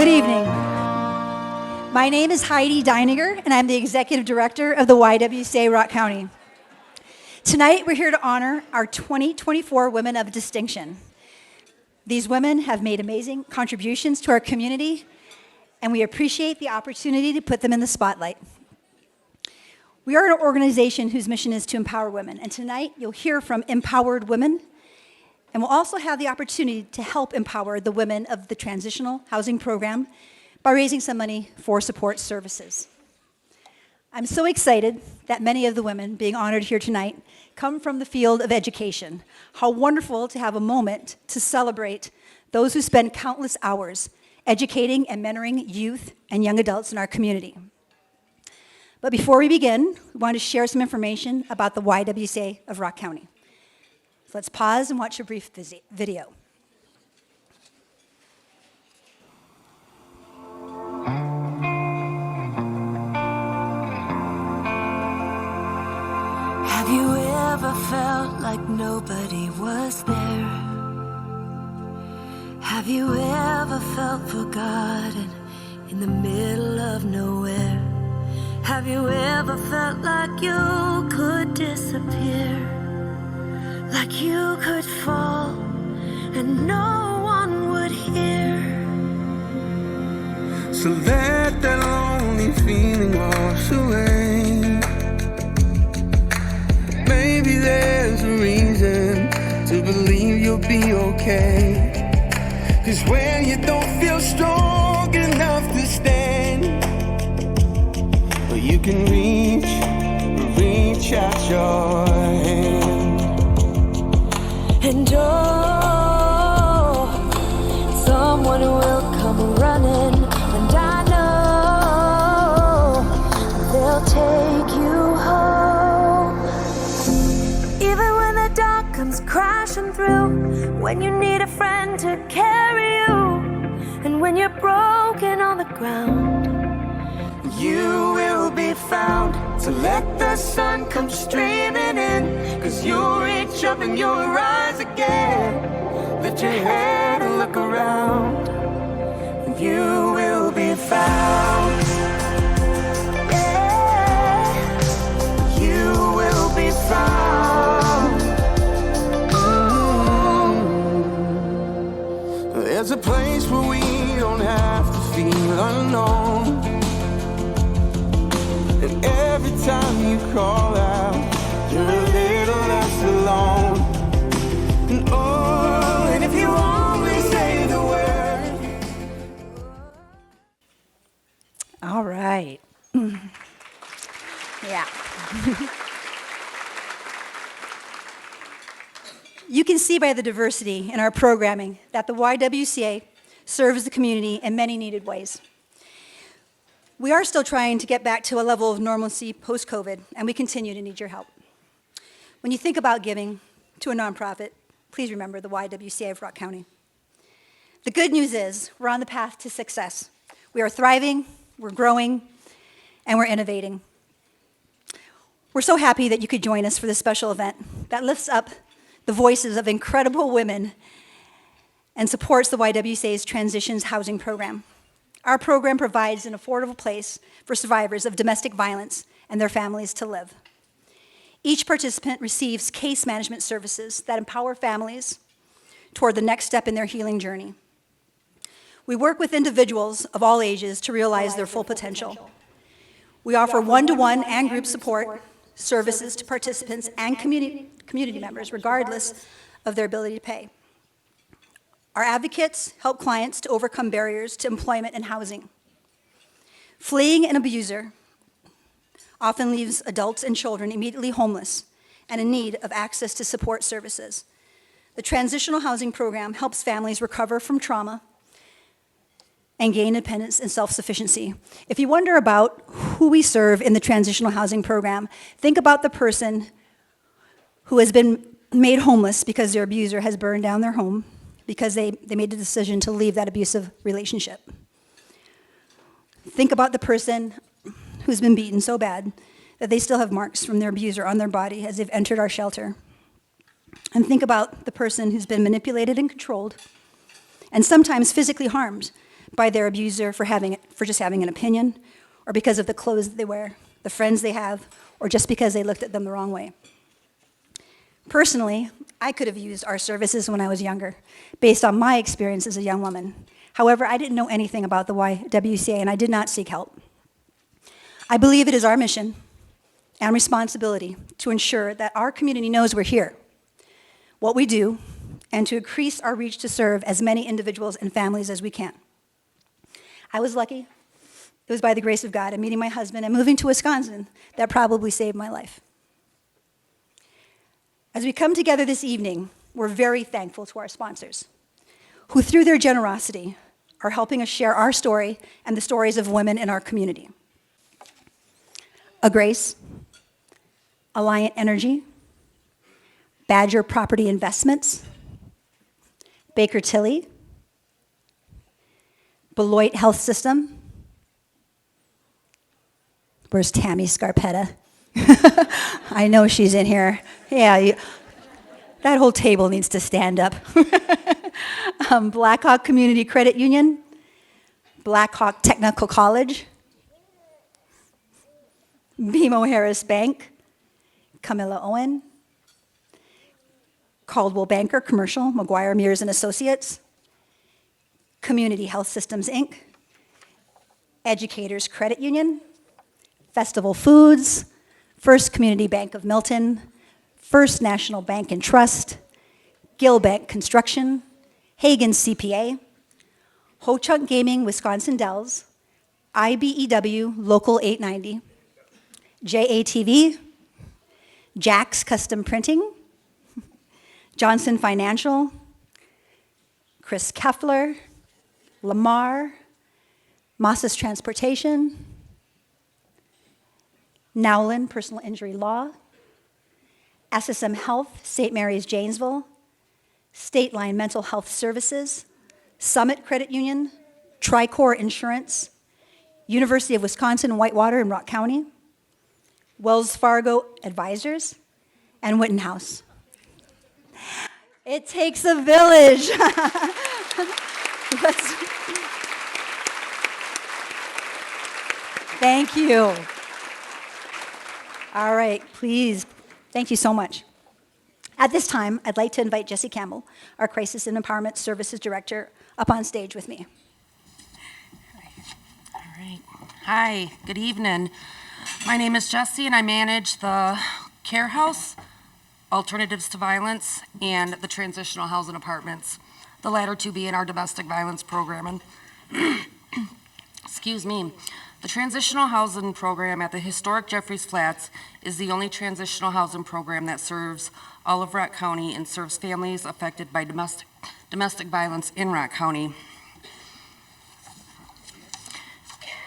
Good evening. My name is Heidi Deininger, and I'm the Executive Director of the YWCA Rock County. Tonight, we're here to honor our 2024 Women of Distinction. These women have made amazing contributions to our community, and we appreciate the opportunity to put them in the spotlight. We are an organization whose mission is to empower women, and tonight you'll hear from empowered women, and we'll also have the opportunity to help empower the women of the Transitional Housing Program by raising some money for support services. I'm so excited that many of the women being honored here tonight come from the field of education. How wonderful to have a moment to celebrate those who spend countless hours educating and mentoring youth and young adults in our community. But before we begin, we want to share some information about the YWCA of Rock County. So let's pause and watch a brief video. Have you ever felt like nobody was there? Have you ever felt forgotten in the middle of nowhere? Have you ever felt like you could disappear? Like you could fall and no one would hear? So let that lonely feeling wash away. Maybe there's a reason to believe you'll be okay. 'Cause when you don't feel strong enough to stand, well, you can reach out your hand. And oh, someone will come running, and I know they'll take you home. Even when the dark comes crashing through, when you need a friend to carry you, and when you're broken on the ground, You will be found. So let the sun come streaming in, 'cause you'll reach up and you'll rise again. Lift your head and look around, and you will be found. yeah. You will be found. There's a place where we don't have to feel unknown. And every time you call out, you're a little less alone. And oh, and if you only say the word. All right. Yeah. You can see by the diversity in our programming that the YWCA serves the community in many needed ways. We are still trying to get back to a level of normalcy post-COVID, and we continue to need your help. When you think about giving to a nonprofit, please remember the YWCA of Rock County. The good news is we're on the path to success. We are thriving, we're growing, and we're innovating. We're so happy that you could join us for this special event that lifts up the voices of incredible women and supports the YWCA's Transitions Housing Program. Our program provides an affordable place for survivors of domestic violence and their families to live. Each participant receives case management services that empower families toward the next step in their healing journey. We work with individuals of all ages to realize their full potential. We offer one-to-one and group support services to participants and community members, regardless of their ability to pay. Our advocates help clients to overcome barriers to employment and housing. Fleeing an abuser often leaves adults and children immediately homeless and in need of access to support services. The Transitional Housing Program helps families recover from trauma and gain independence and self-sufficiency. If you wonder about who we serve in the Transitional Housing Program, think about the person who has been made homeless because their abuser has burned down their home, because they made the decision to leave that abusive relationship. Think about the person who's been beaten so bad that they still have marks from their abuser on their body as they've entered our shelter. And think about the person who's been manipulated and controlled, and sometimes physically harmed by their abuser for just having an opinion, or because of the clothes that they wear, the friends they have, or just because they looked at them the wrong way. Personally, I could have used our services when I was younger, based on my experience as a young woman. However, I didn't know anything about the YWCA, and I did not seek help. I believe it is our mission and responsibility to ensure that our community knows we're here, what we do, and to increase our reach to serve as many individuals and families as we can. I was lucky. It was by the grace of God and meeting my husband and moving to Wisconsin that probably saved my life. As we come together this evening, we're very thankful to our sponsors, who through their generosity are helping us share our story and the stories of women in our community. A Grace, Alliant Energy, Badger Property Investments, Baker Tilly, Beloit Health System. Where's Tammy Scarpetta? I know she's in here. Yeah, that whole table needs to stand up. Blackhawk Community Credit Union, Blackhawk Technical College, BMO Harris Bank, Camilla Owen, Caldwell Banker Commercial, McGuire Mears and Associates, Community Health Systems, Inc., Educators Credit Union, Festival Foods, First Community Bank of Milton, First National Bank and Trust, Gill Bank Construction, Hagen CPA, Ho-Chunk Gaming Wisconsin Dells, IBEW Local 890, JATV, Jack's Custom Printing, Johnson Financial, Chris Keffler, Lamar, Moss's Transportation, Nowlin Personal Injury Law, SSM Health, St. Mary's Janesville, State Line Mental Health Services, Summit Credit Union, Tricor Insurance, University of Wisconsin Whitewater in Rock County, Wells Fargo Advisors, and Wittenhouse. It takes a village. Thank you. All right, please. Thank you so much. At this time, I'd like to invite Jessie Campbell, our Crisis and Empowerment Services Director, up on stage with me. All right. Hi, good evening. My name is Jessie, and I manage the Care House, Alternatives to Violence, and the Transitional Housing Apartments, the latter two being our domestic violence program. And excuse me. The Transitional Housing Program at the historic Jeffries Flats is the only transitional housing program that serves all of Rock County and serves families affected by domestic violence in Rock County.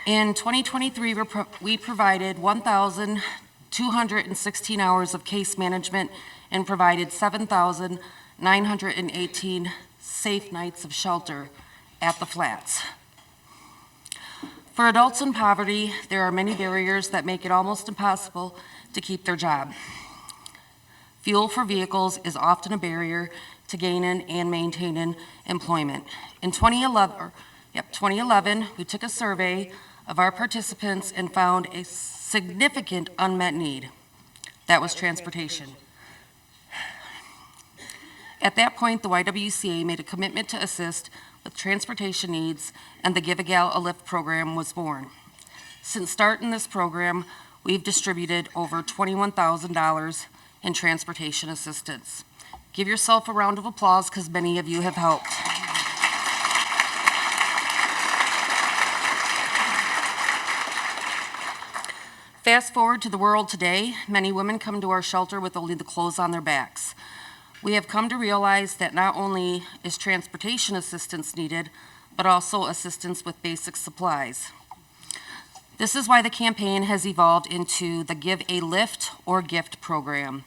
In 2023, we provided 1,216 hours of case management and provided 7,918 safe nights of shelter at the flats. For adults in poverty, there are many barriers that make it almost impossible to keep their job. Fuel for vehicles is often a barrier to gaining and maintaining employment. In 2011, we took a survey of our participants and found a significant unmet need. That was transportation. At that point, the YWCA made a commitment to assist with transportation needs, and the Give a Gal a Lift program was born. Since starting this program, we've distributed over $21,000 in transportation assistance. Give yourself a round of applause because many of you have helped. Fast forward to the world today, many women come to our shelter with only the clothes on their backs. We have come to realize that not only is transportation assistance needed, but also assistance with basic supplies. This is why the campaign has evolved into the Give a Lift or Gift program.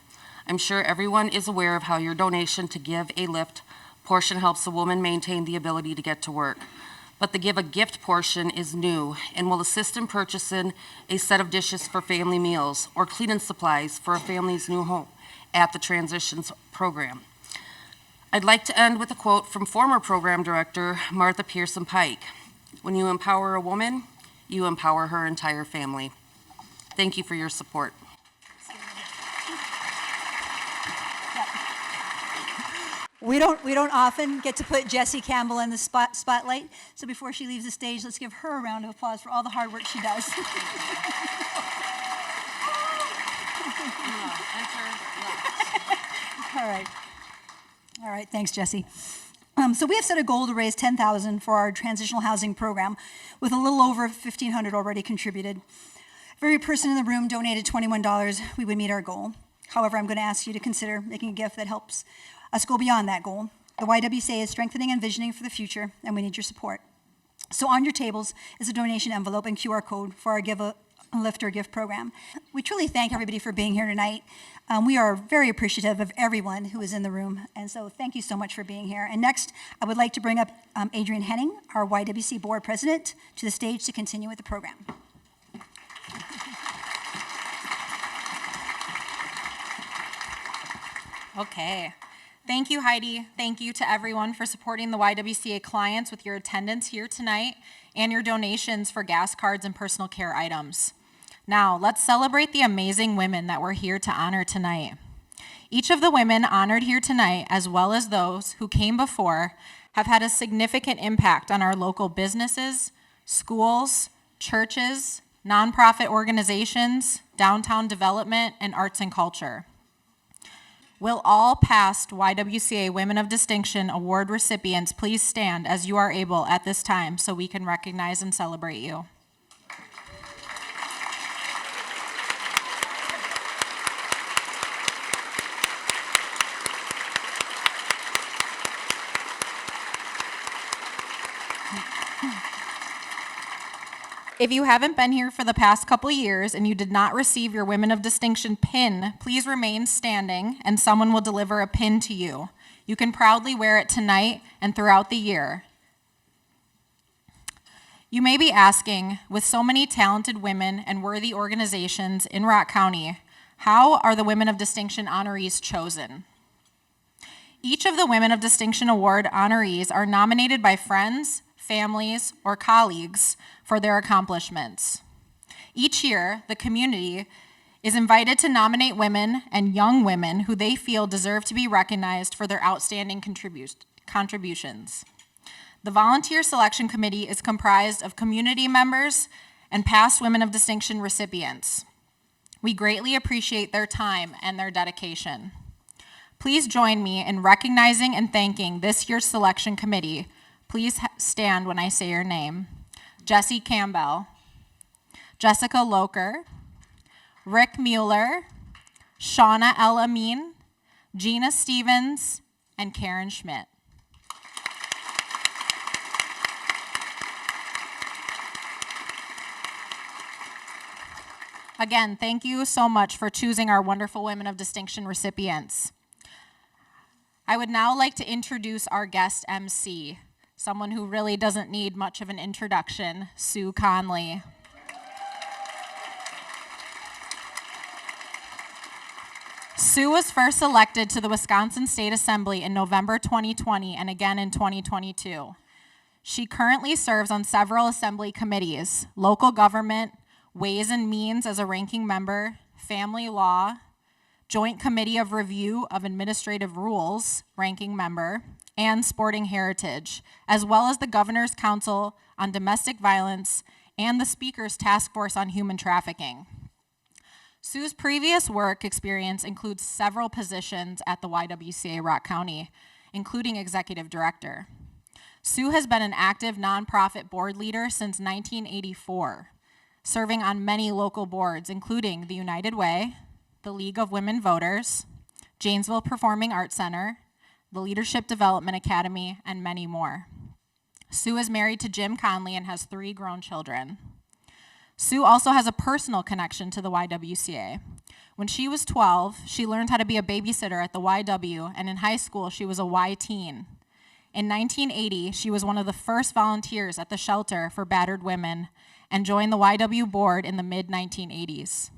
I'm sure everyone is aware of how your donation to Give a Lift portion helps a woman maintain the ability to get to work. But the Give a Gift portion is new and will assist in purchasing a set of dishes for family meals or cleaning supplies for a family's new home at the Transitions program. I'd like to end with a quote from former program director Martha Pearson Pike. When you empower a woman, you empower her entire family. Thank you for your support. We don't often get to put Jessie Campbell in the spotlight, so before she leaves the stage, let's give her a round of applause for all the hard work she does. All right, thanks, Jessie. So we have set a goal to raise $10,000 for our transitional housing program, with a little over $1,500 already contributed. If every person in the room donated $21, we would meet our goal. However, I'm going to ask you to consider making a gift that helps us go beyond that goal. The YWCA is strengthening and visioning for the future, and we need your support. So on your tables is a donation envelope and QR code for our Give a Lift or Gift program. We truly thank everybody for being here tonight. We are very appreciative of everyone who is in the room, and so thank you so much for being here. And next, I would like to bring up Adrienne Henning, our YWCA Board President, to the stage to continue with the program. Okay. Thank you, Heidi. Thank you to everyone for supporting the YWCA clients with your attendance here tonight and your donations for gas cards and personal care items. Now, let's celebrate the amazing women that we're here to honor tonight. Each of the women honored here tonight, as well as those who came before, have had a significant impact on our local businesses, schools, churches, nonprofit organizations, downtown development, and arts and culture. Will all past YWCA Women of Distinction Award recipients please stand as you are able at this time so we can recognize and celebrate you. If you haven't been here for the past couple years and you did not receive your Women of Distinction pin, please remain standing and someone will deliver a pin to you. You can proudly wear it tonight and throughout the year. You may be asking, with so many talented women and worthy organizations in Rock County, how are the Women of Distinction honorees chosen? Each of the Women of Distinction Award honorees are nominated by friends, families, or colleagues for their accomplishments. Each year, the community is invited to nominate women and young women who they feel deserve to be recognized for their outstanding contributions. The volunteer selection committee is comprised of community members and past Women of Distinction recipients. We greatly appreciate their time and their dedication. Please join me in recognizing and thanking this year's selection committee. Please stand when I say your name. Jessie Campbell, Jessica Loker, Rick Mueller, Shauna L. Amin, Gina Stevens, and Karen Schmidt. Again, thank you so much for choosing our wonderful Women of Distinction recipients. I would now like to introduce our guest MC, someone who really doesn't need much of an introduction, Sue Conley. Sue was first elected to the Wisconsin State Assembly in November 2020 and again in 2022. She currently serves on several assembly committees: local government, Ways and Means as a ranking member, family law, Joint Committee of Review of Administrative Rules, ranking member, and Sporting Heritage, as well as the Governor's Council on Domestic Violence and the Speaker's Task Force on Human Trafficking. Sue's previous work experience includes several positions at the YWCA Rock County, including Executive Director. Sue has been an active nonprofit board leader since 1984, serving on many local boards, including the United Way, the League of Women Voters, Janesville Performing Arts Center, the Leadership Development Academy, and many more. Sue is married to Jim Conley and has 3 grown children. Sue also has a personal connection to the YWCA. When she was 12, she learned how to be a babysitter at the YW, and in high school, she was a Y-teen. In 1980, she was one of the first volunteers at the shelter for battered women and joined the YW board in the mid-1980s.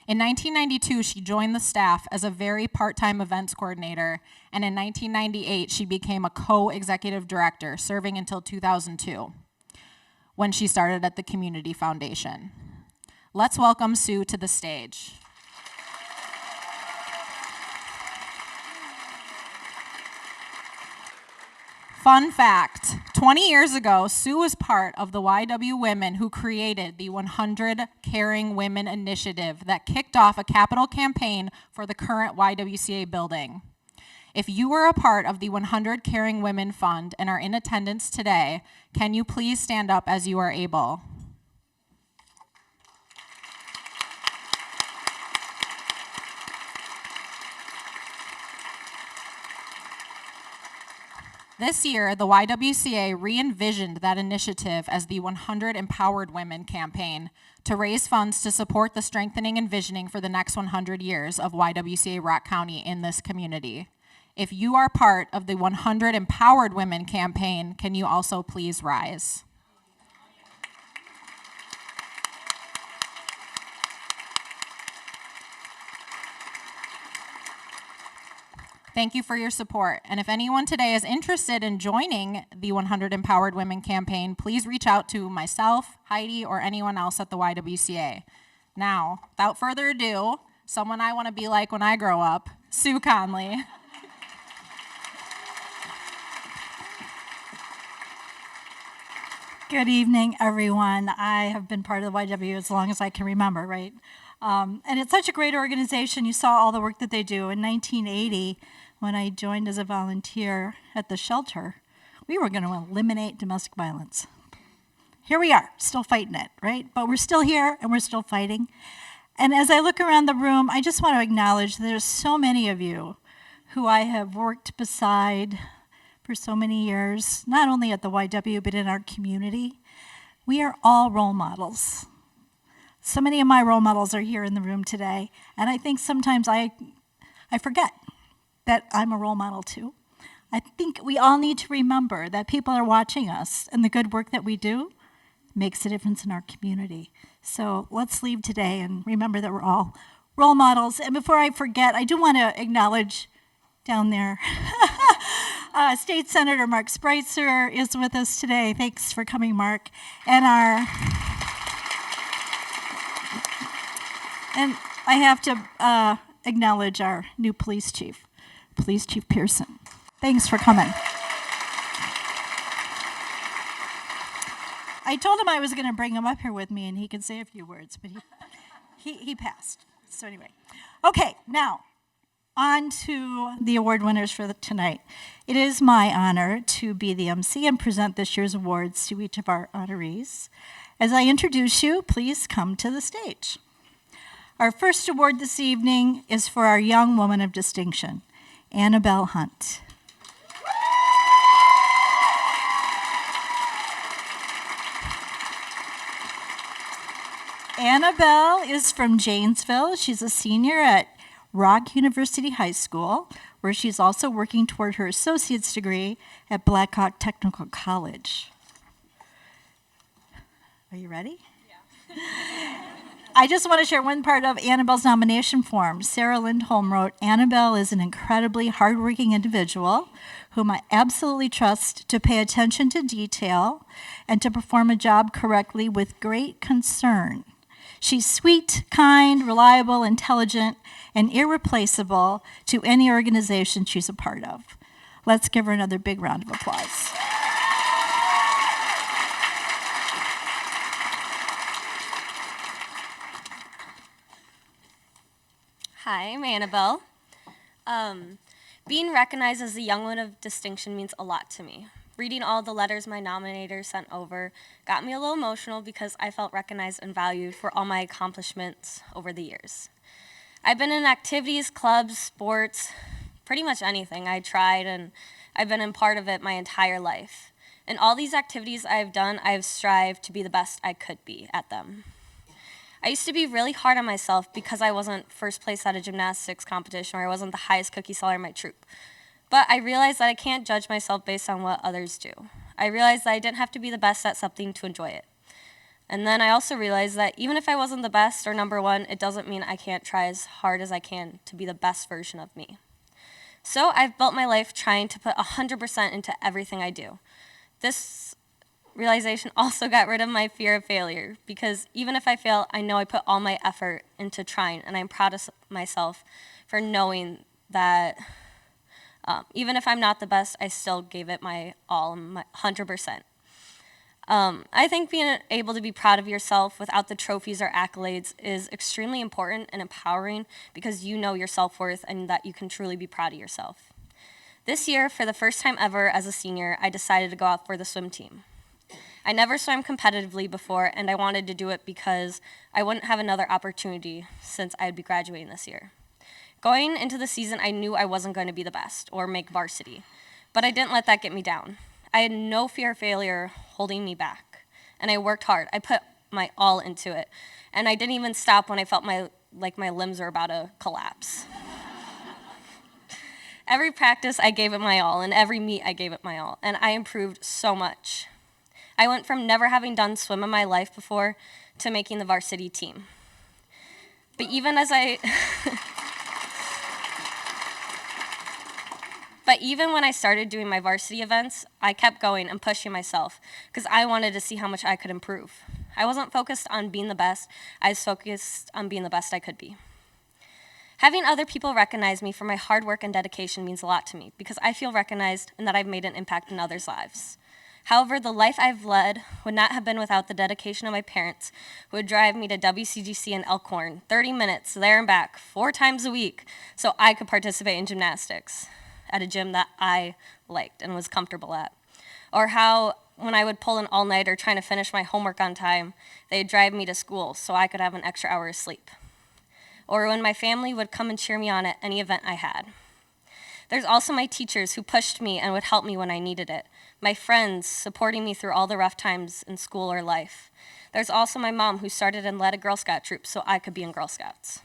In 1992, she joined the staff as a very part-time events coordinator, and in 1998, she became a co-executive director, serving until 2002. when she started at the Community Foundation. Let's welcome Sue to the stage. Fun fact, 20 years ago, Sue was part of the YW Women who created the 100 Caring Women Initiative that kicked off a capital campaign for the current YWCA building. If you were a part of the 100 Caring Women Fund and are in attendance today, can you please stand up as you are able? This year, the YWCA re-envisioned that initiative as the 100 Empowered Women campaign to raise funds to support the strengthening and visioning for the next 100 years of YWCA Rock County in this community. If you are part of the 100 Empowered Women campaign, can you also please rise? Thank you for your support. And if anyone today is interested in joining the 100 Empowered Women campaign, please reach out to myself, Heidi, or anyone else at the YWCA. Now, without further ado, someone I want to be like when I grow up, Sue Conley. Good evening, everyone. I have been part of the YW as long as I can remember, right? And it's such a great organization. You saw all the work that they do. In 1980, when I joined as a volunteer at the shelter, we were going to eliminate domestic violence. Here we are, still fighting it, right? But we're still here and we're still fighting. And as I look around the room, I just want to acknowledge there's so many of you who I have worked beside for so many years, not only at the YW, but in our community. We are all role models. So many of my role models are here in the room today, and I think sometimes I forget that I'm a role model too. I think we all need to remember that people are watching us, and the good work that we do makes a difference in our community. So let's leave today and remember that we're all role models. And before I forget, I do want to acknowledge down there, State Senator Mark Spreitzer is with us today. Thanks for coming, Mark. And I have to acknowledge our new police chief Pearson. Thanks for coming. I told him I was going to bring him up here with me and he could say a few words, but he passed. So anyway, okay, now on to the award winners for tonight. It is my honor to be the MC and present this year's awards to each of our honorees. As I introduce you, please come to the stage. Our first award this evening is for our Young Woman of Distinction, Annabelle Hunt. Annabelle is from Janesville. She's a senior at Rock University High School, where she's also working toward her associate's degree at Blackhawk Technical College. Are you ready? Yeah. I just want to share one part of Annabelle's nomination form. Sarah Lindholm wrote, Annabelle is an incredibly hardworking individual whom I absolutely trust to pay attention to detail and to perform a job correctly with great concern. She's sweet, kind, reliable, intelligent, and irreplaceable to any organization she's a part of. Let's give her another big round of applause. Hi, I'm Annabelle. Being recognized as a Young Woman of Distinction means a lot to me. Reading all the letters my nominators sent over got me a little emotional because I felt recognized and valued for all my accomplishments over the years. I've been in activities, clubs, sports, pretty much anything I tried, and I've been in part of it my entire life. In all these activities I've done, I've strived to be the best I could be at them. I used to be really hard on myself because I wasn't first place at a gymnastics competition or I wasn't the highest cookie seller in my troop. But I realized that I can't judge myself based on what others do. I realized that I didn't have to be the best at something to enjoy it. And then I also realized that even if I wasn't the best or number one, it doesn't mean I can't try as hard as I can to be the best version of me. So I've built my life trying to put 100% into everything I do. This realization also got rid of my fear of failure, because even if I fail, I know I put all my effort into trying, and I'm proud of myself for knowing that even if I'm not the best, I still gave it my all, my 100%. I think being able to be proud of yourself without the trophies or accolades is extremely important and empowering, because you know your self-worth and that you can truly be proud of yourself. This year, for the first time ever as a senior, I decided to go out for the swim team. I never swam competitively before, and I wanted to do it because I wouldn't have another opportunity since I'd be graduating this year. Going into the season, I knew I wasn't going to be the best or make varsity, but I didn't let that get me down. I had no fear of failure holding me back, and I worked hard. I put my all into it, and I didn't even stop when I felt like my limbs were about to collapse. Every practice, I gave it my all, and every meet, I gave it my all, and I improved so much. I went from never having done swim in my life before to making the varsity team. But even when I started doing my varsity events, I kept going and pushing myself because I wanted to see how much I could improve. I wasn't focused on being the best, I was focused on being the best I could be. Having other people recognize me for my hard work and dedication means a lot to me because I feel recognized and that I've made an impact in others' lives. However, the life I've led would not have been without the dedication of my parents, who would drive me to WCGC in Elkhorn, 30 minutes there and back, 4 times a week, so I could participate in gymnastics at a gym that I liked and was comfortable at. Or how, when I would pull an all-nighter trying to finish my homework on time, they'd drive me to school so I could have an extra hour of sleep. Or when my family would come and cheer me on at any event I had. There's also my teachers who pushed me and would help me when I needed it. My friends supporting me through all the rough times in school or life. There's also my mom who started and led a Girl Scout troop so I could be in Girl Scouts.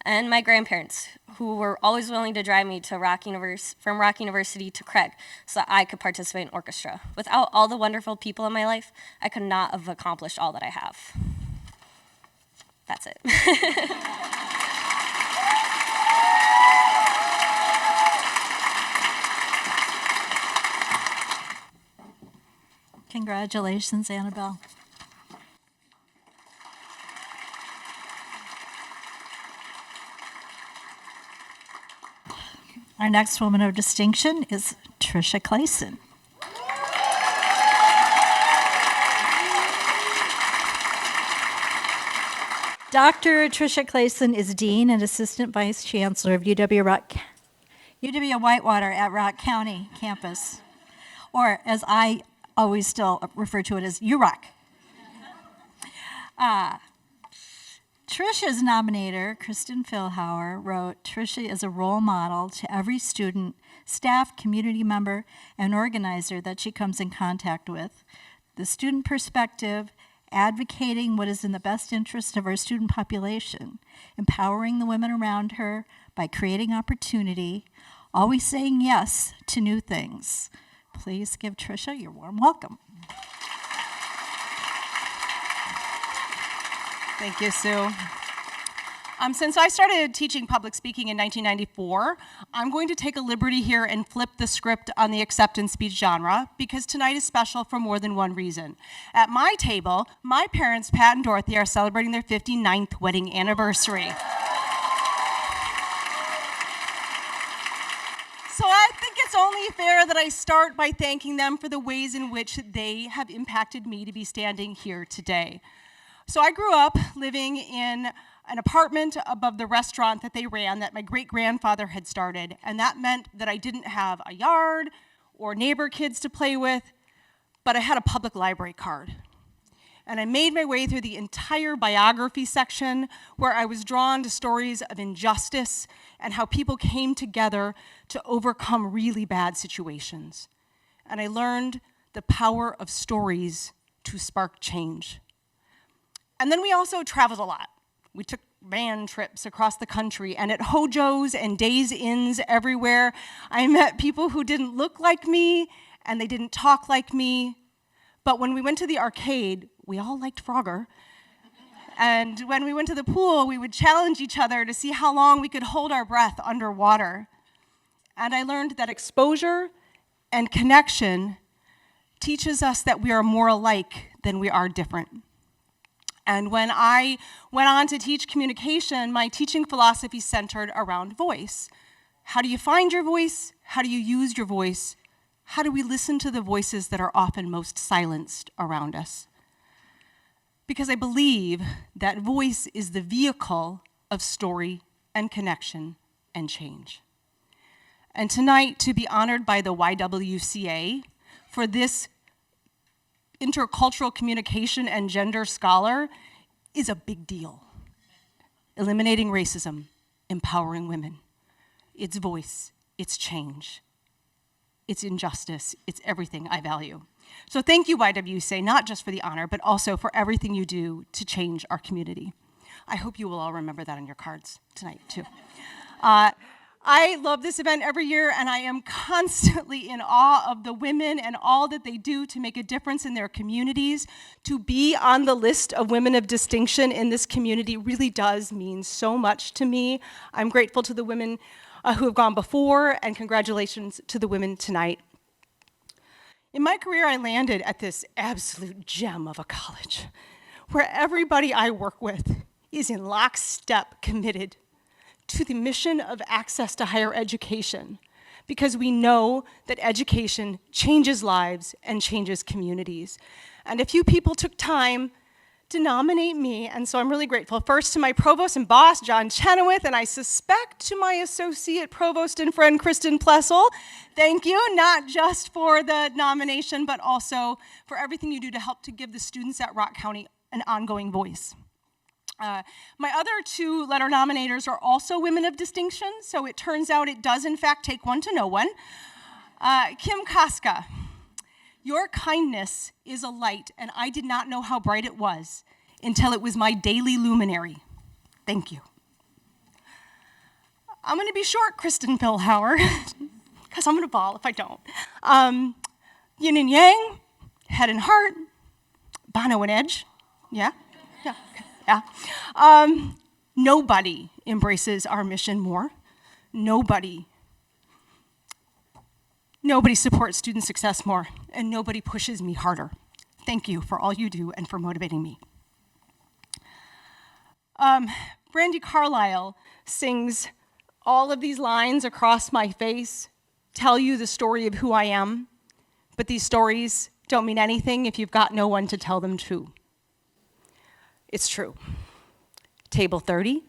And my grandparents who were always willing to drive me to from Rock University to Craig so that I could participate in orchestra. Without all the wonderful people in my life, I could not have accomplished all that I have. That's it. Congratulations, Annabelle. Our next woman of distinction is Tricia Clayson. Dr. Tricia Clayson is Dean and Assistant Vice Chancellor of UW Whitewater at Rock County campus, or as I always still refer to it as UROC. Tricia's nominator, Kristen Philhauer, wrote, "Tricia is a role model to every student, staff, community member, and organizer that she comes in contact with. The student perspective, advocating what is in the best interest of our student population, empowering the women around her by creating opportunity, always saying yes to new things." Please give Tricia your warm welcome. Thank you, Sue. Since I started teaching public speaking in 1994, I'm going to take a liberty here and flip the script on the acceptance speech genre because tonight is special for more than one reason. At my table, my parents, Pat and Dorothy, are celebrating their 59th wedding anniversary. So I think it's only fair that I start by thanking them for the ways in which they have impacted me to be standing here today. So I grew up living in an apartment above the restaurant that they ran that my great-grandfather had started, and that meant that I didn't have a yard or neighbor kids to play with, but I had a public library card. And I made my way through the entire biography section where I was drawn to stories of injustice and how people came together to overcome really bad situations. And I learned the power of stories to spark change. And then we also traveled a lot. We took van trips across the country, and at Hojo's and Days Inns everywhere, I met people who didn't look like me, and they didn't talk like me. But when we went to the arcade, we all liked Frogger. And when we went to the pool, we would challenge each other to see how long we could hold our breath underwater. And I learned that exposure and connection teaches us that we are more alike than we are different. And when I went on to teach communication, my teaching philosophy centered around voice. How do you find your voice? How do you use your voice? How do we listen to the voices that are often most silenced around us? Because I believe that voice is the vehicle of story and connection and change. And tonight, to be honored by the YWCA for this intercultural communication and gender scholar is a big deal. Eliminating racism, empowering women. It's voice, it's change, it's injustice, it's everything I value. So thank you, YWCA, not just for the honor, but also for everything you do to change our community. I hope you will all remember that on your cards tonight, too. I love this event every year, and I am constantly in awe of the women and all that they do to make a difference in their communities. To be on the list of women of distinction in this community really does mean so much to me. I'm grateful to the women who have gone before, and congratulations to the women tonight. In my career, I landed at this absolute gem of a college, where everybody I work with is in lockstep committed to the mission of access to higher education, because we know that education changes lives and changes communities. And a few people took time to nominate me, and so I'm really grateful. First to my provost and boss, John Chenoweth, and I suspect to my associate provost and friend, Kristen Plessel. Thank you, not just for the nomination, but also for everything you do to help to give the students at Rock County an ongoing voice. My other two letter nominators are also women of distinction, so it turns out it does in fact take one to know one. Kim Koska, your kindness is a light, and I did not know how bright it was until it was my daily luminary. Thank you. I'm gonna be short, Kristen Philhauer, because I'm gonna bawl if I don't. Yin and Yang, Head and Heart, Bono and Edge, yeah. Nobody embraces our mission more. Nobody supports student success more, and nobody pushes me harder. Thank you for all you do and for motivating me. Brandy Carlisle sings all of these lines across my face, tell you the story of who I am, but these stories don't mean anything if you've got no one to tell them to. It's true. Table 30,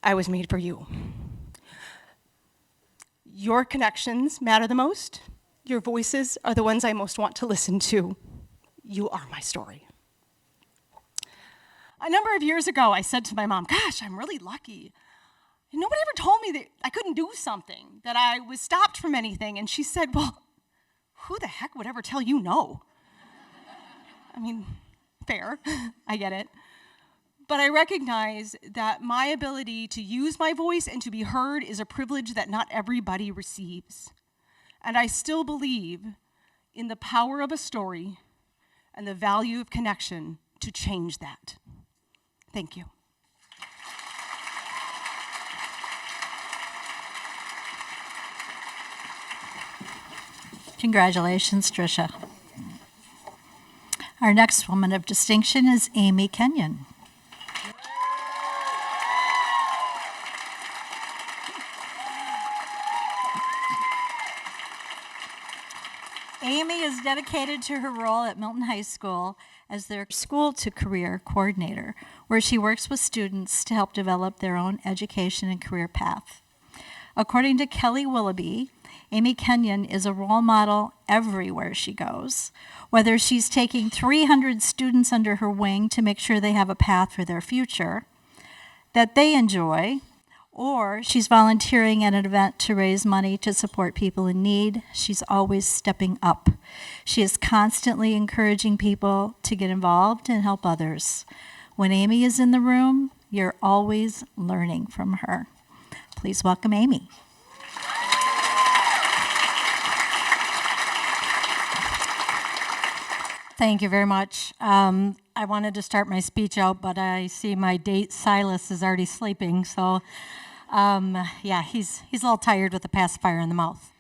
I was made for you. Your connections matter the most. Your voices are the ones I most want to listen to. You are my story. A number of years ago, I said to my mom, gosh, I'm really lucky. And nobody ever told me that I couldn't do something, that I was stopped from anything. And she said, well, who the heck would ever tell you no? I mean, fair, I get it. But I recognize that my ability to use my voice and to be heard is a privilege that not everybody receives. And I still believe in the power of a story and the value of connection to change that. Thank you. Congratulations, Tricia. Our next woman of distinction is Amy Kenyon. Amy is dedicated to her role at Milton High School as their school-to-career coordinator, where she works with students to help develop their own education and career path. According to Kelly Willoughby, Amy Kenyon is a role model everywhere she goes, whether she's taking 300 students under her wing to make sure they have a path for their future that they enjoy, or she's volunteering at an event to raise money to support people in need. She's always stepping up. She is constantly encouraging people to get involved and help others. When Amy is in the room, you're always learning from her. Please welcome Amy. Thank you very much. I wanted to start my speech out, but I see my date Silas is already sleeping, so yeah, he's a little tired with the pacifier in the mouth.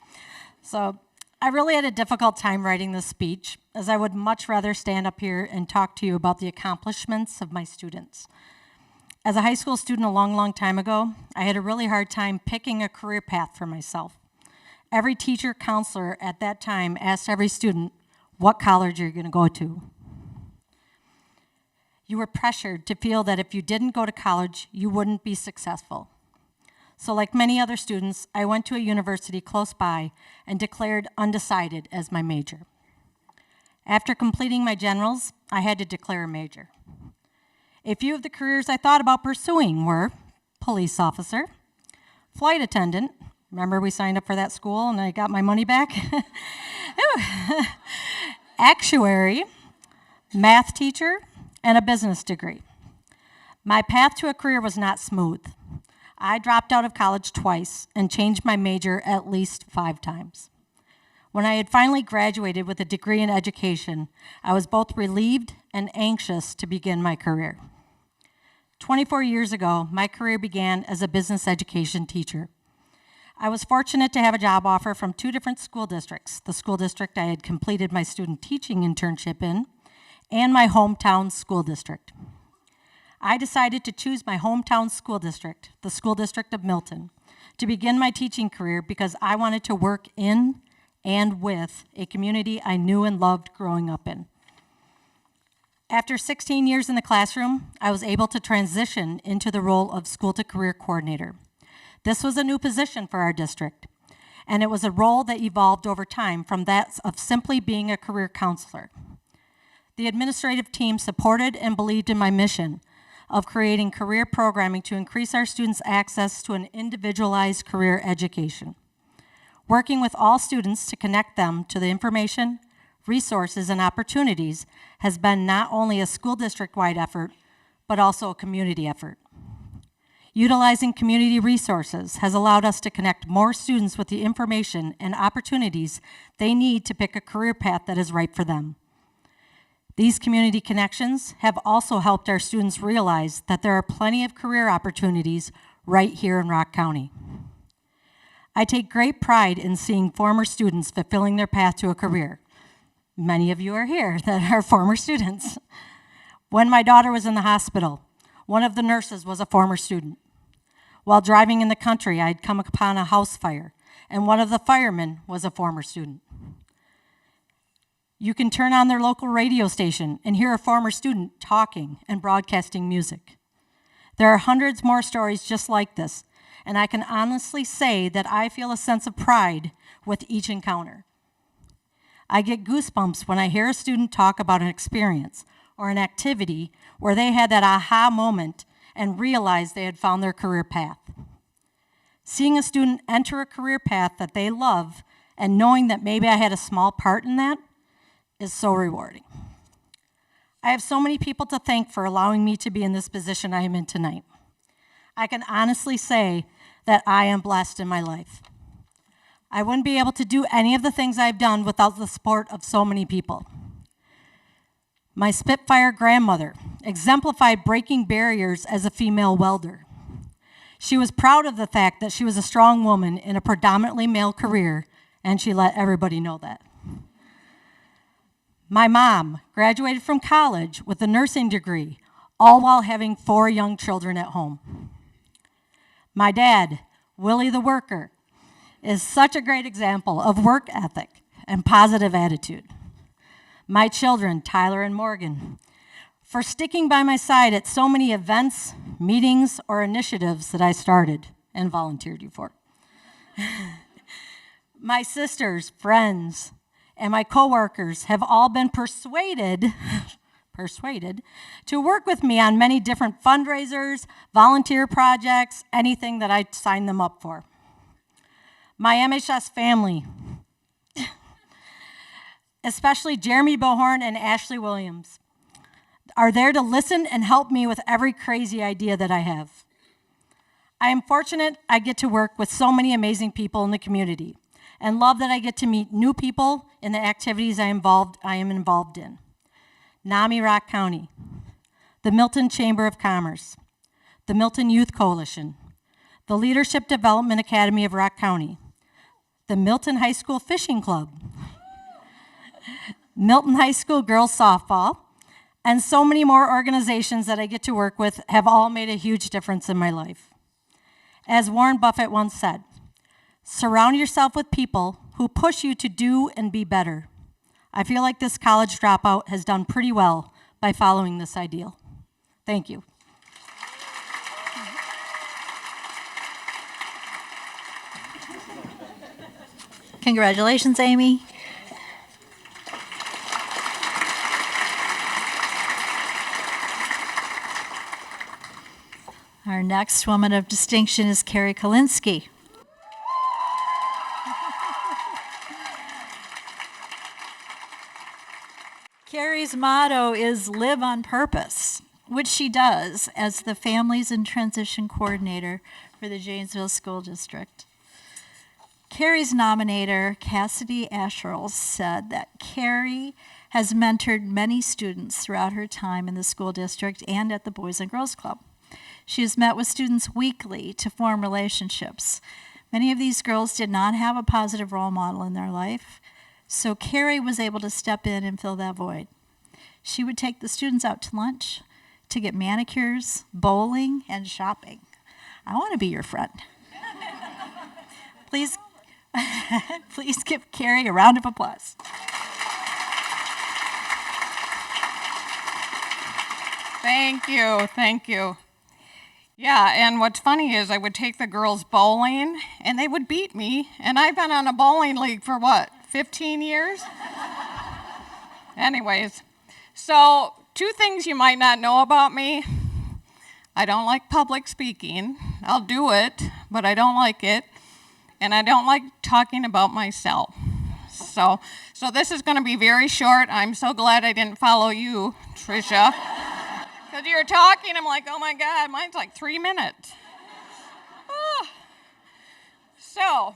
So I really had a difficult time writing this speech, as I would much rather stand up here and talk to you about the accomplishments of my students. As a high school student a long, long time ago, I had a really hard time picking a career path for myself. Every teacher, counselor at that time asked every student, what college are you going to go to? You were pressured to feel that if you didn't go to college, you wouldn't be successful. So like many other students, I went to a university close by and declared undecided as my major. After completing my generals, I had to declare a major. A few of the careers I thought about pursuing were police officer, flight attendant. Remember we signed up for that school and I got my money back? Actuary, math teacher, and a business degree. My path to a career was not smooth. I dropped out of college twice and changed my major at least 5 times. When I had finally graduated with a degree in education, I was both relieved and anxious to begin my career. 24 years ago, my career began as a business education teacher. I was fortunate to have a job offer from 2 different school districts, the school district I had completed my student teaching internship in, and my hometown school district. I decided to choose my hometown school district, the school district of Milton, to begin my teaching career because I wanted to work in and with a community I knew and loved growing up in. After 16 years in the classroom, I was able to transition into the role of school-to-career coordinator. This was a new position for our district, and it was a role that evolved over time from that of simply being a career counselor. The administrative team supported and believed in my mission of creating career programming to increase our students' access to an individualized career education. Working with all students to connect them to the information, resources, and opportunities has been not only a school district-wide effort, but also a community effort. Utilizing community resources has allowed us to connect more students with the information and opportunities they need to pick a career path that is right for them. These community connections have also helped our students realize that there are plenty of career opportunities right here in Rock County. I take great pride in seeing former students fulfilling their path to a career. Many of you are here that are former students. When my daughter was in the hospital, one of the nurses was a former student. While driving in the country, I'd come upon a house fire, and one of the firemen was a former student. You can turn on their local radio station and hear a former student talking and broadcasting music. There are hundreds more stories just like this, and I can honestly say that I feel a sense of pride with each encounter. I get goosebumps when I hear a student talk about an experience or an activity where they had that aha moment and realized they had found their career path. Seeing a student enter a career path that they love and knowing that maybe I had a small part in that is so rewarding. I have so many people to thank for allowing me to be in this position I am in tonight. I can honestly say that I am blessed in my life. I wouldn't be able to do any of the things I've done without the support of so many people. My Spitfire grandmother exemplified breaking barriers as a female welder. She was proud of the fact that she was a strong woman in a predominantly male career, and she let everybody know that. My mom graduated from college with a nursing degree, all while having 4 young children at home. My dad, Willie the Worker, is such a great example of work ethic and positive attitude. My children, Tyler and Morgan, for sticking by my side at so many events, meetings, or initiatives that I started and volunteered you for. My sisters, friends, and my coworkers have all been persuaded to work with me on many different fundraisers, volunteer projects, anything that I signed them up for. My MHS family, especially Jeremy Bohorn and Ashley Williams, are there to listen and help me with every crazy idea that I have. I am fortunate I get to work with so many amazing people in the community and love that I get to meet new people in the activities I am involved in. NAMI Rock County, the Milton Chamber of Commerce, the Milton Youth Coalition, the Leadership Development Academy of Rock County, the Milton High School Fishing Club, Milton High School Girls Softball, and so many more organizations that I get to work with have all made a huge difference in my life. As Warren Buffett once said, surround yourself with people who push you to do and be better. I feel like this college dropout has done pretty well by following this ideal. Thank you. Congratulations, Amy. Our next woman of distinction is Carrie Kalinsky. Carrie's motto is live on purpose, which she does as the Families and Transition Coordinator for the Janesville School District. Carrie's nominator, Cassidy Asherles, said that Carrie has mentored many students throughout her time in the school district and at the Boys and Girls Club. She has met with students weekly to form relationships. Many of these girls did not have a positive role model in their life, so Carrie was able to step in and fill that void. She would take the students out to lunch, to get manicures, bowling, and shopping. I want to be your friend. Please give Carrie a round of applause. Thank you, thank you. Yeah, and what's funny is I would take the girls bowling, and they would beat me, and I've been on a bowling league for what, 15 years? Anyways, so 2 things you might not know about me. I don't like public speaking. I'll do it, but I don't like it. And I don't like talking about myself. So this is going to be very short. I'm so glad I didn't follow you, Tricia. Because you were talking, I'm like, oh my God, mine's like 3 minutes. So,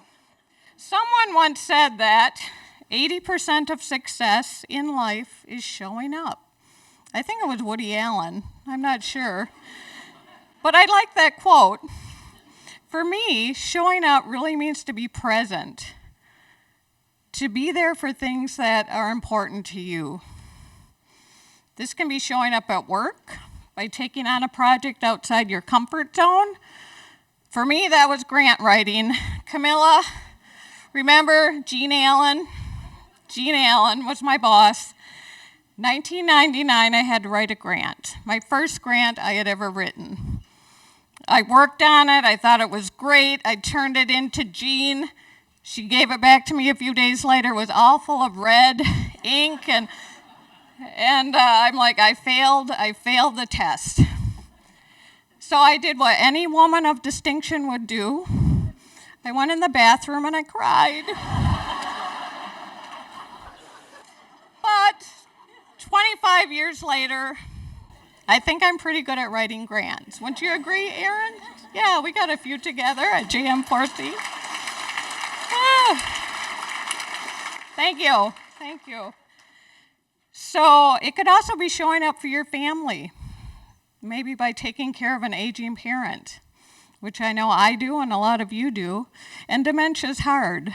someone once said that 80% of success in life is showing up. I think it was Woody Allen. I'm not sure. But I like that quote. For me, showing up really means to be present, to be there for things that are important to you. This can be showing up at work, by taking on a project outside your comfort zone. For me, that was grant writing. Camilla, remember Jean Allen? Jean Allen was my boss. 1999, I had to write a grant, my first grant I had ever written. I worked on it, I thought it was great, I turned it into Jean. She gave it back to me a few days later, it was all full of red ink, and I'm like, I failed the test. So I did what any woman of distinction would do. I went in the bathroom and I cried. But 25 years later, I think I'm pretty good at writing grants. Wouldn't you agree, Erin? Yeah, we got a few together at JM4C. Thank you. So it could also be showing up for your family, maybe by taking care of an aging parent, which I know I do and a lot of you do. And dementia's hard,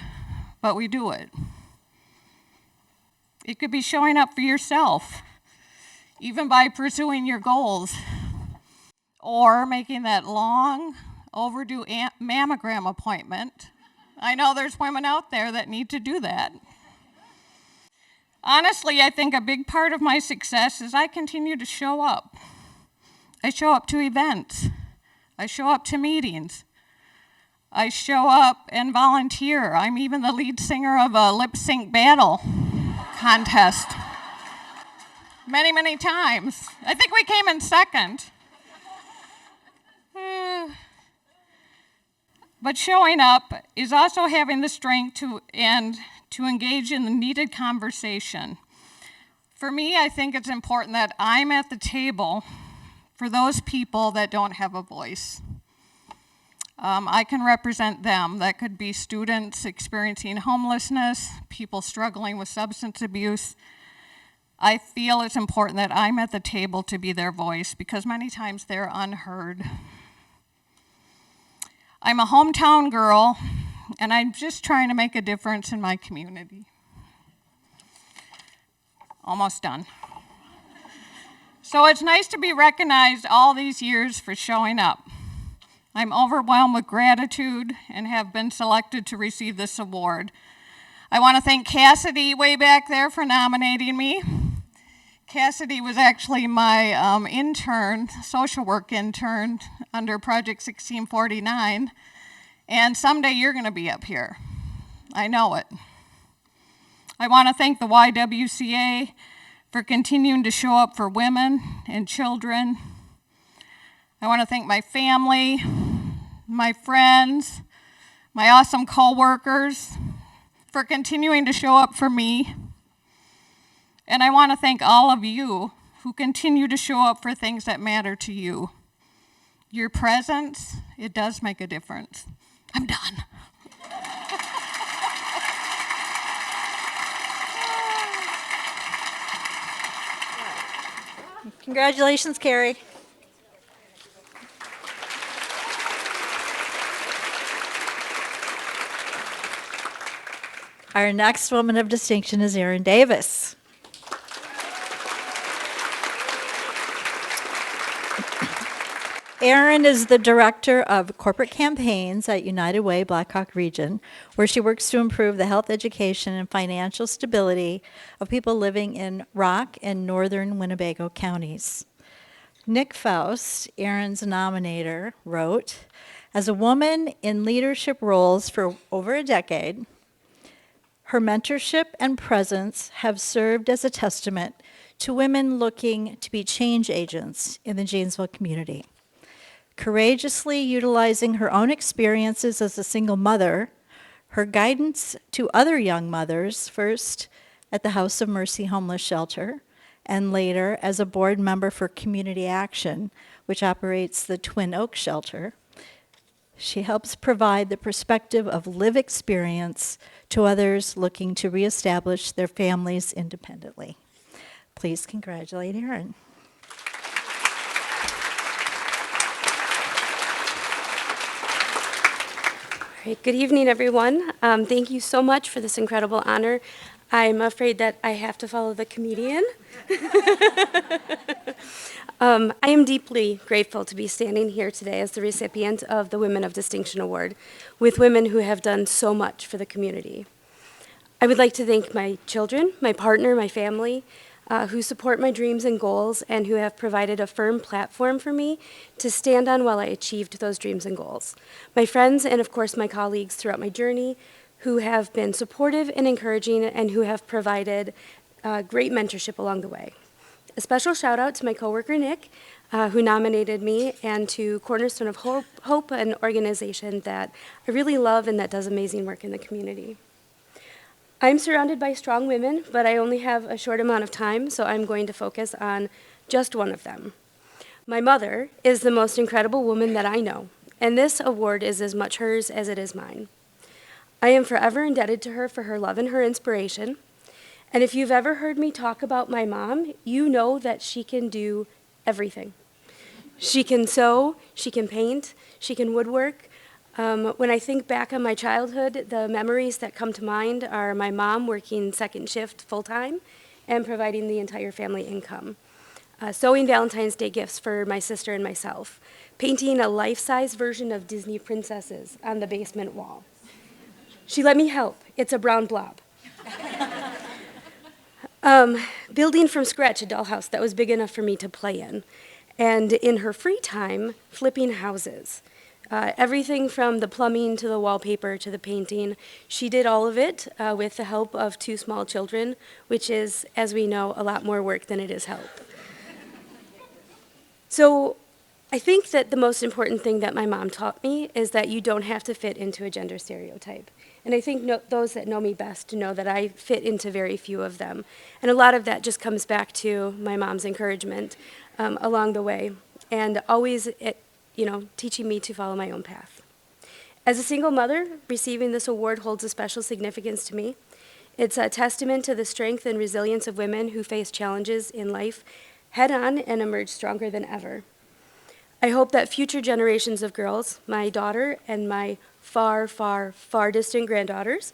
but we do it. It could be showing up for yourself, even by pursuing your goals, or making that long overdue mammogram appointment. I know there's women out there that need to do that. Honestly, I think a big part of my success is I continue to show up. I show up to events. I show up to meetings. I show up and volunteer. I'm even the lead singer of a lip sync battle contest. Many, many times. I think we came in second. But showing up is also having the strength to engage in the needed conversation. For me, I think it's important that I'm at the table for those people that don't have a voice. I can represent them. That could be students experiencing homelessness, people struggling with substance abuse. I feel it's important that I'm at the table to be their voice because many times they're unheard. I'm a hometown girl, and I'm just trying to make a difference in my community. Almost done. So it's nice to be recognized all these years for showing up. I'm overwhelmed with gratitude and have been selected to receive this award. I want to thank Cassidy way back there for nominating me. Cassidy was actually my intern, social work intern under Project 1649, and someday you're going to be up here. I know it. I want to thank the YWCA for continuing to show up for women and children. I want to thank my family, my friends, my awesome coworkers for continuing to show up for me. And I want to thank all of you who continue to show up for things that matter to you. Your presence, it does make a difference. I'm done. Congratulations, Carrie. Our next woman of distinction is Erin Davis. Erin is the Director of Corporate Campaigns at United Way Blackhawk Region, where she works to improve the health, education, and financial stability of people living in Rock and northern Winnebago counties. Nick Faust, Erin's nominator, wrote, "As a woman in leadership roles for over a decade, her mentorship and presence have served as a testament to women looking to be change agents in the Janesville community. Courageously utilizing her own experiences as a single mother, her guidance to other young mothers, first at the House of Mercy Homeless Shelter, and later as a board member for Community Action, which operates the Twin Oaks Shelter, she helps provide the perspective of lived experience to others looking to reestablish their families independently." Please congratulate Erin. Great. Good evening, everyone. Thank you so much for this incredible honor. I'm afraid that I have to follow the comedian. I am deeply grateful to be standing here today as the recipient of the Women of Distinction Award with women who have done so much for the community. I would like to thank my children, my partner, my family, who support my dreams and goals and who have provided a firm platform for me to stand on while I achieved those dreams and goals. My friends and, of course, my colleagues throughout my journey who have been supportive and encouraging and who have provided great mentorship along the way. A special shout out to my coworker, Nick, who nominated me, and to Cornerstone of Hope, an organization that I really love and that does amazing work in the community. I'm surrounded by strong women, but I only have a short amount of time, so I'm going to focus on just one of them. My mother is the most incredible woman that I know, and this award is as much hers as it is mine. I am forever indebted to her for her love and her inspiration, and if you've ever heard me talk about my mom, you know that she can do everything. She can sew, she can paint, she can woodwork. When I think back on my childhood, the memories that come to mind are my mom working second shift full-time and providing the entire family income, sewing Valentine's Day gifts for my sister and myself, painting a life-size version of Disney princesses on the basement wall. She let me help. It's a brown blob. Building from scratch a dollhouse that was big enough for me to play in, and in her free time, flipping houses. Everything from the plumbing to the wallpaper to the painting. She did all of it with the help of 2 small children, which is, as we know, a lot more work than it is help. So I think that the most important thing that my mom taught me is that you don't have to fit into a gender stereotype. And I think those that know me best know that I fit into very few of them. And a lot of that just comes back to my mom's encouragement along the way, and always teaching me to follow my own path. As a single mother, receiving this award holds a special significance to me. It's a testament to the strength and resilience of women who face challenges in life head on and emerge stronger than ever. I hope that future generations of girls, my daughter and my far, far, far distant granddaughters.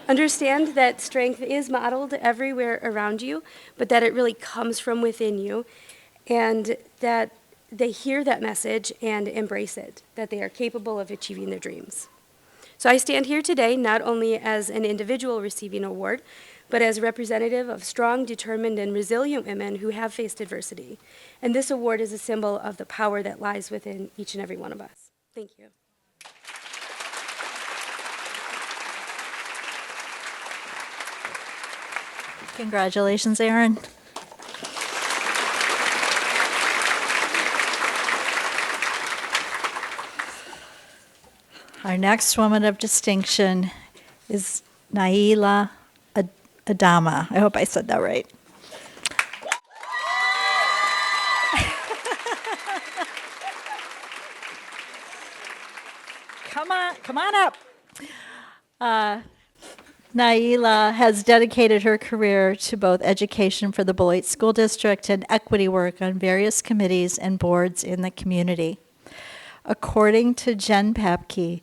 Understand that strength is modeled everywhere around you, but that it really comes from within you, and that they hear that message and embrace it, that they are capable of achieving their dreams. So I stand here today not only as an individual receiving an award, but as a representative of strong, determined, and resilient women who have faced adversity. And this award is a symbol of the power that lies within each and every one of us. Thank you. Congratulations, Erin. Our next woman of distinction is Naila Adama. I hope I said that right. Come on up. Naila has dedicated her career to both education for the Beloit School District and equity work on various committees and boards in the community. According to Jen Papke,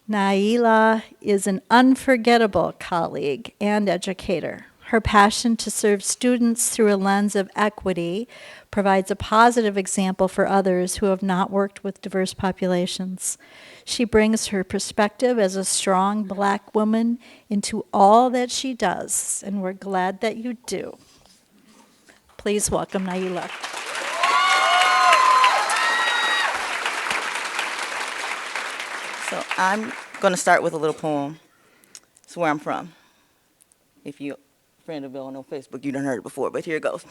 Naila is an unforgettable colleague and educator. Her passion to serve students through a lens of equity provides a positive example for others who have not worked with diverse populations. She brings her perspective as a strong Black woman into all that she does, and we're glad that you do. Please welcome Naila. So I'm going to start with a little poem. It's where I'm from. If you're a friend of Bill on Facebook, you done heard it before, but here it goes.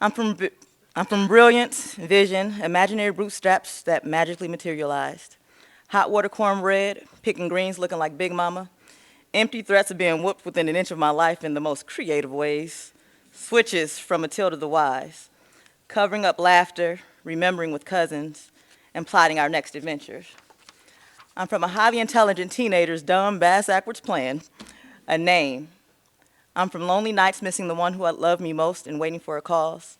I'm from brilliance, vision, imaginary bootstraps that magically materialized. Hot water cornbread, picking greens looking like Big Mama. Empty threats of being whooped within an inch of my life in the most creative ways. Switches from Matilda the Wise. Covering up laughter, remembering with cousins, and plotting our next adventures. I'm from a highly intelligent teenager's dumb, bass-backwards plan, a name. I'm from lonely nights missing the one who loved me most and waiting for a cause.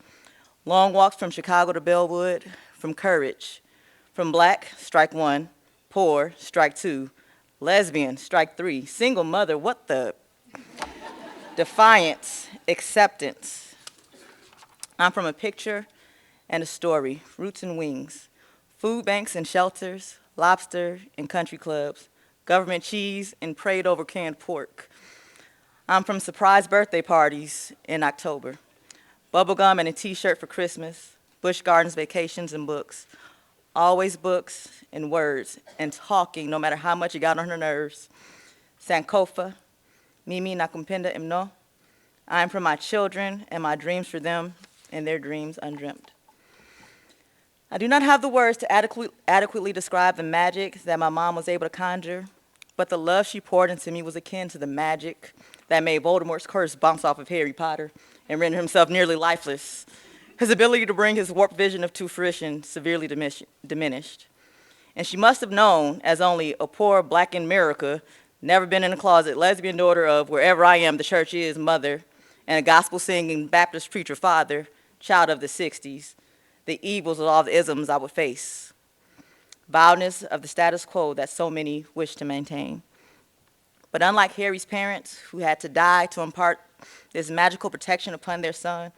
Long walks from Chicago to Bellwood, from courage. From Black, strike one. Poor, strike two. Lesbian, strike three. Single mother, what the? Defiance, acceptance. I'm from a picture and a story, roots and wings. Food banks and shelters, lobster and country clubs, government cheese and prayed over canned pork. I'm from surprise birthday parties in October, bubblegum and a t-shirt for Christmas, Busch Gardens vacations and books, always books and words and talking no matter how much it got on her nerves. Sankofa, Mimi Nakumpenda Imno. I'm from my children and my dreams for them and their dreams undreamt. I do not have the words to adequately describe the magic that my mom was able to conjure, but the love she poured into me was akin to the magic that made Voldemort's curse bounce off of Harry Potter and render himself nearly lifeless. His ability to bring his warped vision to fruition severely diminished. And she must have known, as only a poor Black in America, never been in a closet, lesbian daughter of wherever I am, the church is, mother, and a gospel-singing Baptist preacher father, child of the 60s, the evils of all the isms I would face, vileness of the status quo that so many wish to maintain. But unlike Harry's parents, who had to die to impart this magical protection upon their son,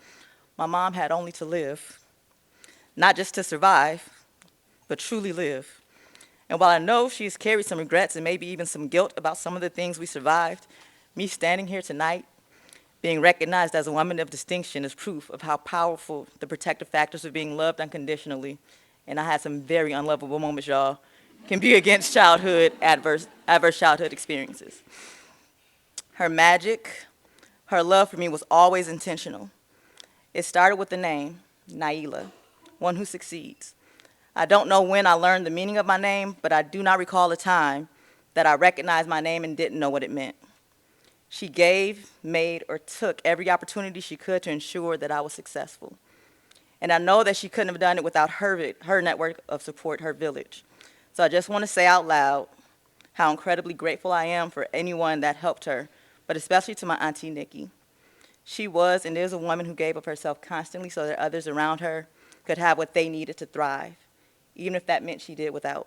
my mom had only to live, not just to survive, but truly live. And while I know she's carried some regrets and maybe even some guilt about some of the things we survived, me standing here tonight, being recognized as a woman of distinction is proof of how powerful the protective factors of being loved unconditionally, and I had some very unlovable moments, y'all, can be against childhood, adverse childhood experiences. Her magic, her love for me was always intentional. It started with the name, Naila, one who succeeds. I don't know when I learned the meaning of my name, but I do not recall a time that I recognized my name and didn't know what it meant. She gave, made, or took every opportunity she could to ensure that I was successful. And I know that she couldn't have done it without her network of support, her village. So I just want to say out loud how incredibly grateful I am for anyone that helped her, but especially to my auntie Nikki. She was and is a woman who gave of herself constantly so that others around her could have what they needed to thrive, even if that meant she did without.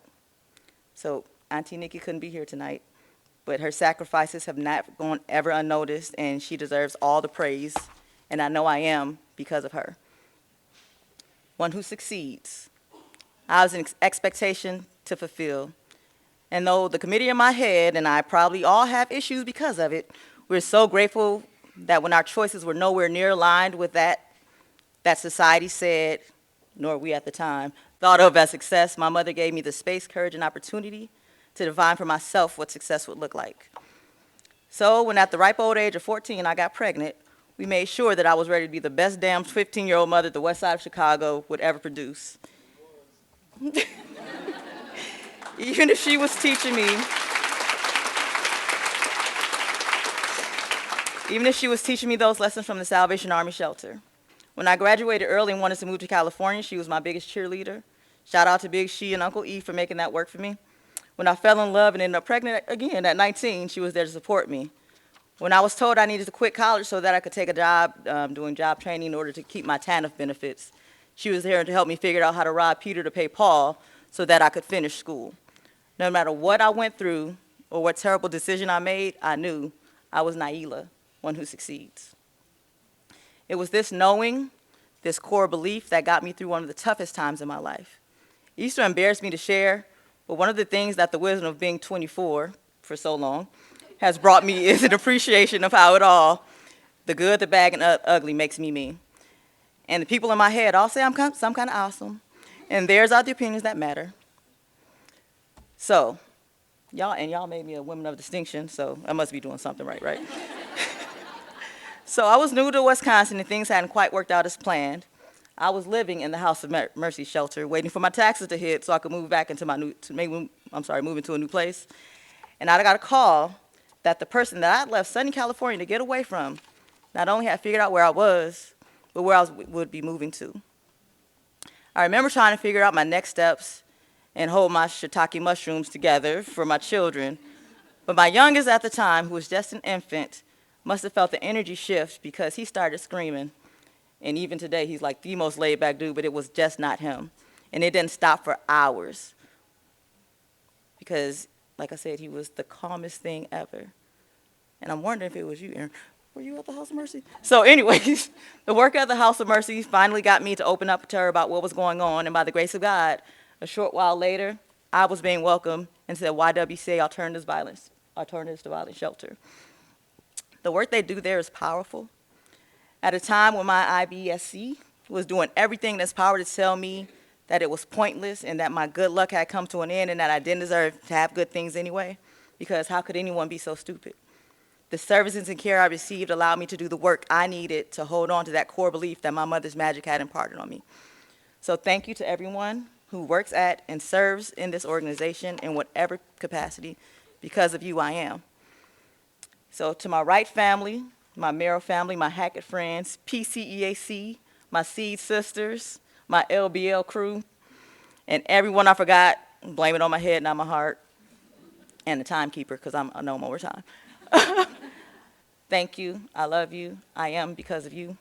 So Auntie Nikki couldn't be here tonight, but her sacrifices have not gone ever unnoticed, and she deserves all the praise, and I know I am because of her. One who succeeds. I have an expectation to fulfill. And though the committee in my head and I probably all have issues because of it, we're so grateful that when our choices were nowhere near aligned with that society said, nor we at the time, thought of as success, my mother gave me the space, courage, and opportunity to divine for myself what success would look like. So when at the ripe old age of 14 I got pregnant, we made sure that I was ready to be the best damn 15-year-old mother the west side of Chicago would ever produce. Even if she was teaching me, those lessons from the Salvation Army shelter. When I graduated early and wanted to move to California, she was my biggest cheerleader. Shout out to Big She and Uncle E for making that work for me. When I fell in love and ended up pregnant again at 19, she was there to support me. When I was told I needed to quit college so that I could take a job doing job training in order to keep my TANF benefits, she was there to help me figure out how to rob Peter to pay Paul so that I could finish school. No matter what I went through or what terrible decision I made, I knew I was Naila, one who succeeds. It was this knowing, this core belief that got me through one of the toughest times in my life. It used to embarrass me to share, but one of the things that the wisdom of being 24 for so long has brought me is an appreciation of how it all, the good, the bad, and ugly, makes me me. And the people in my head all say I'm some kind of awesome, and theirs are the opinions that matter. So, y'all made me a woman of distinction, so I must be doing something right? So I was new to Wisconsin and things hadn't quite worked out as planned. I was living in the House of Mercy shelter, waiting for my taxes to hit so I could move back into move into a new place. And I got a call that the person that I'd left sunny California to get away from not only had figured out where I was, but where I would be moving to. I remember trying to figure out my next steps and hold my shiitake mushrooms together for my children. But my youngest at the time, who was just an infant, must have felt the energy shift because he started screaming. And even today, he's like the most laid-back dude, but it was just not him. And it didn't stop for hours because, like I said, he was the calmest thing ever. And I'm wondering if it was you, Aaron. Were you at the House of Mercy? So anyways, the work at the House of Mercy finally got me to open up to her about what was going on. And by the grace of God, a short while later, I was being welcomed into the YWCA Alternatives to Violence Shelter. The work they do there is powerful. At a time when my IBSC was doing everything in its power to tell me that it was pointless and that my good luck had come to an end and that I didn't deserve to have good things anyway, because how could anyone be so stupid? The services and care I received allowed me to do the work I needed to hold on to that core belief that my mother's magic had imparted on me. So thank you to everyone who works at and serves in this organization in whatever capacity. Because of you, I am. So to my Wright family, my Merrill family, my Hackett friends, PCEAC, my Seed sisters, my LBL crew, and everyone I forgot, blame it on my head, not my heart, and the timekeeper, because I know I'm over time. Thank you. I love you. I am because of you.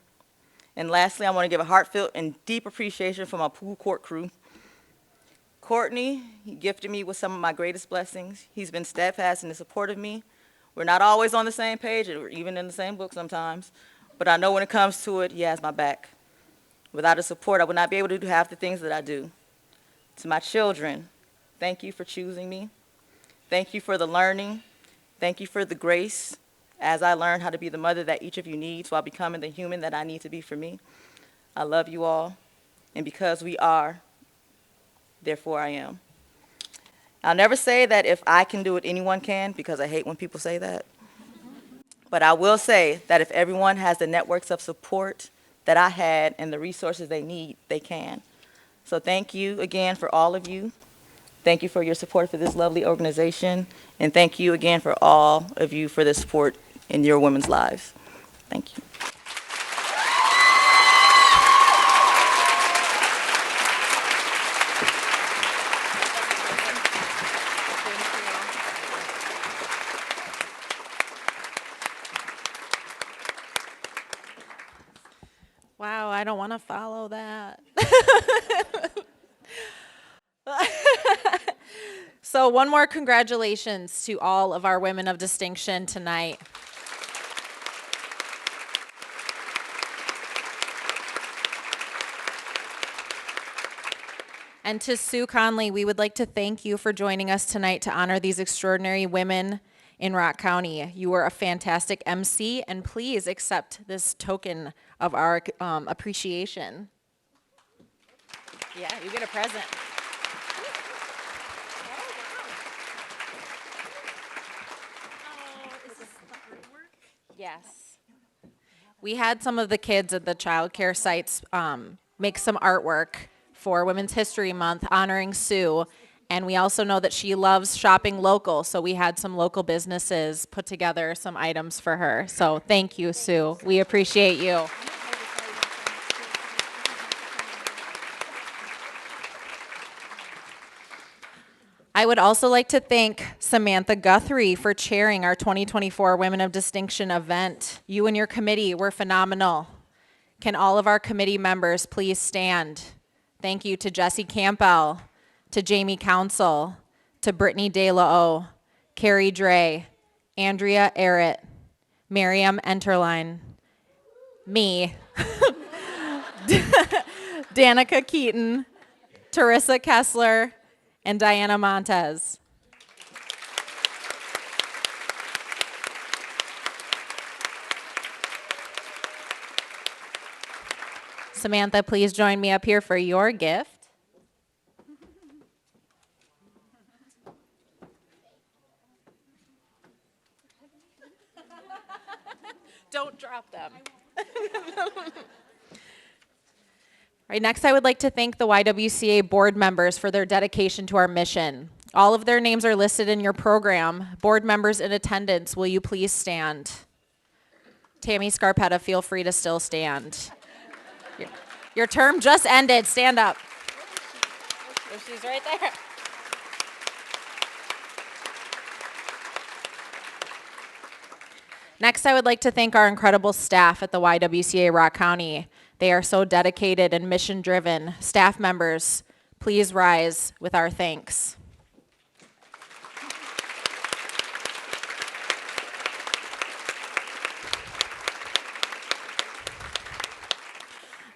And lastly, I want to give a heartfelt and deep appreciation for my pool court crew. Courtney, he gifted me with some of my greatest blessings. He's been steadfast in his support of me. We're not always on the same page, or even in the same book sometimes, but I know when it comes to it, he has my back. Without his support, I would not be able to do half the things that I do. To my children, thank you for choosing me. Thank you for the learning. Thank you for the grace as I learn how to be the mother that each of you needs while becoming the human that I need to be for me. I love you all, and because we are, therefore I am. I'll never say that if I can do it, anyone can, because I hate when people say that. But I will say that if everyone has the networks of support that I had and the resources they need, they can. So thank you again for all of you. Thank you for your support for this lovely organization. And thank you again for all of you for the support in your women's lives. Thank you. Wow, I don't want to follow that. So one more congratulations to all of our women of distinction tonight. And to Sue Conley, we would like to thank you for joining us tonight to honor these extraordinary women in Rock County. You were a fantastic MC, and please accept this token of our appreciation. Yeah, you get a present. Yes. We had some of the kids at the child care sites make some artwork for Women's History Month honoring Sue. And we also know that she loves shopping local, so we had some local businesses put together some items for her. So thank you, Sue. We appreciate you. I would also like to thank Samantha Guthrie for chairing our 2024 Women of Distinction event. You and your committee were phenomenal. Can all of our committee members please stand? Thank you to Jessie Campbell, to Jamie Council, to Brittany De La O, Carrie Dre, Andrea Arrett, Miriam Enterline, me, Danica Keaton, Teresa Kessler, and Diana Montez. Samantha, please join me up here for your gift. Don't drop them. Right, next, I would like to thank the YWCA board members for their dedication to our mission. All of their names are listed in your program. Board members in attendance, will you please stand? Tammy Scarpetta, feel free to still stand. Your term just ended. Stand up. Oh, she's right there. Next, I would like to thank our incredible staff at the YWCA Rock County. They are so dedicated and mission-driven. Staff members, please rise with our thanks.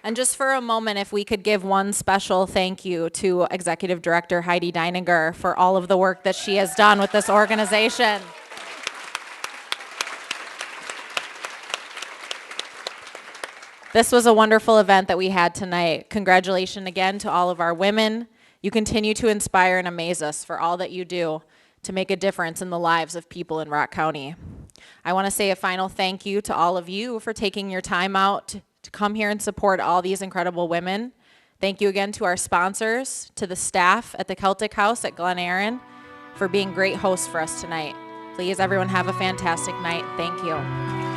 And just for a moment, if we could give one special thank you to Executive Director Heidi Deininger for all of the work that she has done with this organization. This was a wonderful event that we had tonight. Congratulations again to all of our women. You continue to inspire and amaze us for all that you do to make a difference in the lives of people in Rock County. I want to say a final thank you to all of you for taking your time out to come here and support all these incredible women. Thank you again to our sponsors, to the staff at the Celtic House at Glen Erin for being great hosts for us tonight. Please, everyone, have a fantastic night. Thank you.